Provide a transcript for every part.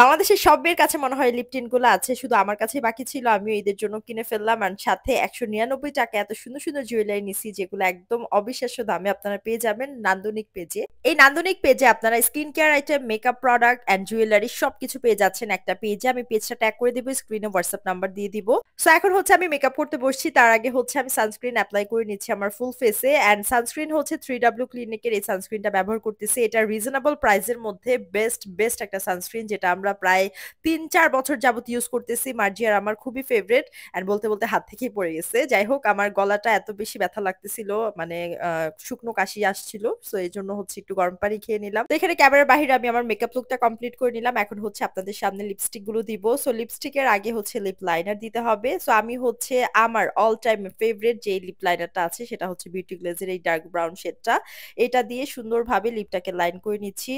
বাংলাদেশের সব মেয়ের কাছে মনে হয় লিপটিন গুলো আছে। শুধু আমার কাছেই বাকি ছিল। আমিও ঈদের জন্য কিনে ফেললাম। অ্যান্ড সাথে ৳১৯৯ এত সুন্দর, সুন্দর জুয়েলারি নিছি যেগুলো একদম অবিশ্বাস্য দামে আপনারা পেয়ে যাবেন নান্দনিক পেজে। এই নান্দনিক পেজে আপনারা skin care item, makeup product and jewellery সবকিছু পেয়ে যাচ্ছেন একটা পেজে। আমি পেজটা ট্যাগ করে দিব। স্ক্রিনে WhatsApp নাম্বার দিয়ে দিব। সো এখন হচ্ছে আমি মেকআপ করতে বসছি। তার আগে হচ্ছে আমি সানস্ক্রিন এপ্লাই করে নিচ্ছি আমার ফুল ফেসে। অ্যান্ড সানস্ক্রিন হচ্ছে 3W ক্লিনিকের এই সানস্ক্রিনটা ব্যবহার করতেছি। এটা রিজনেবল প্রাইসের মধ্যে বেস্ট একটা সানস্ক্রিন যেটা আমরা প্রায় ৩-৪ বছর যাবত ইউজ করতেছি। মার্জিয়ার আমার খুবই ফেভারিট অ্যান্ড বলতে, বলতে হাত থেকেই পড়ে গেছে। যাই হোক আমার গলাটা এত বেশি ব্যথা লাগতেছিল মানে শুকনো কাশি আসছিল। সো এজন্য হচ্ছে একটু গরম পানি খেয়ে নিলাম। তো এখানে ক্যামেরার বাহিরে আমি আমার মেকআপ লুকটা কমপ্লিট করে নিলাম। এখন হচ্ছে আপনাদের সামনে লিপস্টিক গুলো দিব। সো লিপস্টিকের আগে হচ্ছে লিপ লাইনার দিতে হবে। সো আমি হচ্ছে আমার অল টাইম ফেভারিট যে লিপ লাইনারটা আছে সেটা হচ্ছে বিউটি গ্লেজের এই ডার্ক ব্রাউন শেডটা। এটা দিয়ে সুন্দরভাবে লিপটাকে লাইন করে নিচ্ছি।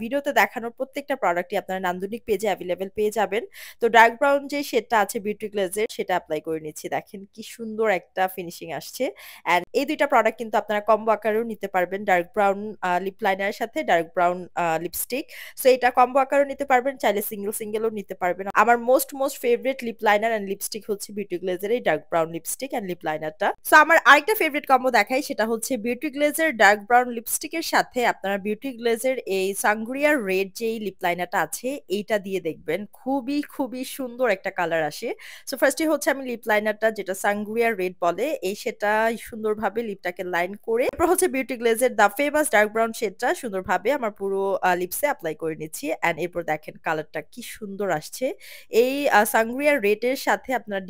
ভিডিওতে দেখানোর প্রত্যেকটা প্রোডাক্টই আপনারা নান্দনিক পেজে এভেইলেবল পেয়ে যাবেন। তো ডার্ক ব্রাউন যে শেডটা আছে বিউটি গ্লেজের সেটা এপ্লাই করে নিচ্ছি। দেখেন কি সুন্দর একটা ফিনিশিং আসছে। অ্যান্ড এই ২ টা প্রোডাক্ট কিন্তু আপনারা কম্বো আকারেও নিতে পারবেন। ডার্ক ব্রাউন লিপ লাইনারের সাথে ডার্ক ব্রাউন লিপস্টিক। সো এটা কম্বো আকারেও নিতে পারবেন, চাইলে সিঙ্গেলও নিতে পারবেন। আমার most favourite lip liner and lipstick হচ্ছে বিউটি গ্লেজের এই dark brown lipstick and lip লাইনারটা। সো আমার আরেকটা ফেভারিট কম্বো দেখাই সেটা হচ্ছে বিউটি গ্লেজের ডার্ক ব্রাউন লিপস্টিকের সাথে আপনারা বিউটি গ্লেজের এই সানগ্রিয়া রেড যেই লিপ লাইনারটা আছে এইটা দিয়ে দেখবেন খুবই সুন্দর একটা কালার আসে। সো ফার্স্টে হচ্ছে আমি লিপ লাইনারটা যেটা সানগ্রিয়া রেড বলে এই সেটা সুন্দরভাবে লিপটাকে লাইন করে এরপর হচ্ছে বিউটি গ্লেজের দ্য ফেমাস ডার্ক ব্রাউন শেডটা সুন্দরভাবে আমার পুরো লিপসে অ্যাপ্লাই করে নিচ্ছি। অ্যান্ড এরপর দেখেন কালারটা কি সুন্দর আসছে। এই সানগ্রিয়া রেড এর সাথে আপনার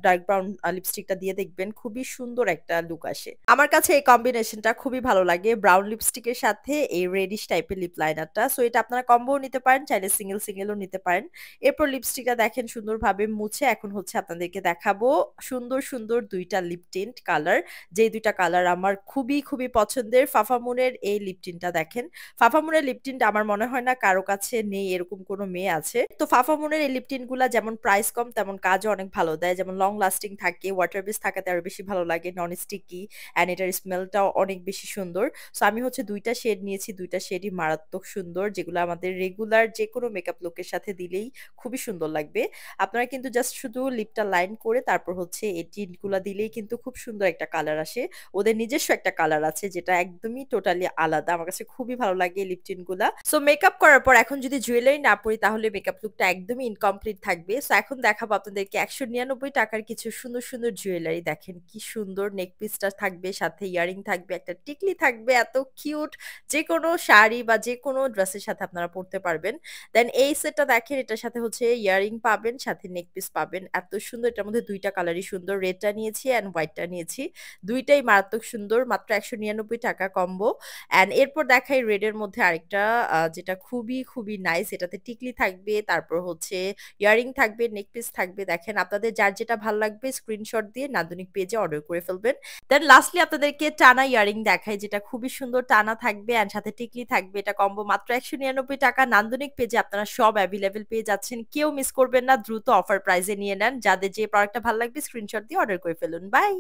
ডার্ক ব্রাউন লিপস্টিকটা দিয়ে দেখবেন খুবই সুন্দর একটা লুক আসে। আমার কাছে এই কম্বিনেশনটা খুবই ভালো লাগে ব্রাউন লিপস্টিকের সাথে এই রেডিশ টাইপের লিপ লাইনারটা। সো এটা আপনারা কম্বোও নিতে পারেন, চাইলে সিঙ্গেলও নিতে পারেন। এরপর লিপস্টিকটা দেখেন সুন্দরভাবে মুছে এখন হচ্ছে আপনাদেরকে দেখাবো সুন্দর ২ টা লিপ টিন্ট কালার। যে ২ টা কালার আমার খুবই পছন্দের। ফাফামুনের এই লিপ টিন্টটা দেখেন। ফাফামুনের লিপ টিন্ট আমার মনে হয় না কারো কাছে নেই এরকম কোনো মেয়ে আছে। তো ফাফামুনের এই লিপ টিন্ট গুলা যেমন প্রাইস কম তেমন কাজও অনেক ভালো দেয়। যেমন লং লাস্টিং থাকে, ওয়াটার বেস থাকাতে আরো বেশি ভালো লাগে, নন স্টিকি অ্যান্ড এটার স্মেলটাও অনেক বেশি সুন্দর। সো আমি হচ্ছে ২ টা শেড নিয়েছি, ২ টা শেডই মারাত্মক সুন্দর যেগুলো আমাদের রেগুলার যেকোনো মেকআপ লুকের সাথে দিলেই খুবই সুন্দর লাগবে। আপনারা কিন্তু জাস্ট শুধু লিপটা লাইন করে তারপর হচ্ছে এই টিন্ট গুলা দিলেই কিন্তু খুব সুন্দর একটা কালার আসে। ওদের নিজস্ব একটা কালার আছে যেটা একদমই টোটালি আলাদা। আমার কাছে খুবই ভালো লাগে এই লিপ টিন্ট গুলা। সো মেকআপ করার পর এখন যদি জুয়েলারি না পরি তাহলে মেকআপ লুকটা একদমই ইনকমপ্লিট থাকবে। সো এখন দেখাবো আপনাদেরকে ৳১৯৯ কিছু সুন্দর জুয়েলারি। দেখেন কি সুন্দর নেক পিসটা থাকবে, সাথে ইয়ারিং থাকবে, একটা টিকলি থাকবে, এত কিউট। যেকোনো শাড়ি বা যেকোনো ড্রেসের সাথে আপনারা পড়তে পারবেন। দেন এই সেটটা দেখেন এটার সাথে হচ্ছে ইয়ারিং পাবেন, সাথে নেক পিস পাবেন। এত সুন্দর এটার মধ্যে ২ টা কালারই সুন্দর। রেডটা নিয়েছি অ্যান্ড হোয়াইটটা নিয়েছি। ২ টাই মারাত্মক সুন্দর। মাত্র ৳১৯৯ কম্বো। অ্যান্ড এরপর দেখাই রেড এর মধ্যে আরেকটা যেটা খুবই নাইস। এটাতে টিকলি থাকবে, তারপর হচ্ছে ইয়ারিং থাকবে, নেক পিস থাকবে। দেখেন আপনাদের যার যেটা ভাল লাগবে স্ক্রিনশট দিয়ে নান্দনিক পেজে অর্ডার করে ফেলবেন। দেন লাস্টলি আপনাদেরকে টানা ইয়ারিং দেখাই যেটা খুবই সুন্দর টানা থাকবে অ্যান্ড সাথে টিকলি থাকবে। এটা কম্বো মাত্র ৳১৯৯ নান্দনিক পেজে আপনারা সব এভেইলেবল পেয়ে যাচ্ছেন। কেউ মিস করবেন না। দ্রুত অফার প্রাইসে নিয়ে নেন। যাদের যে প্রোডাক্টটা ভালো লাগবে স্ক্রিনশট দিয়ে অর্ডার করে ফেলুন। বাই।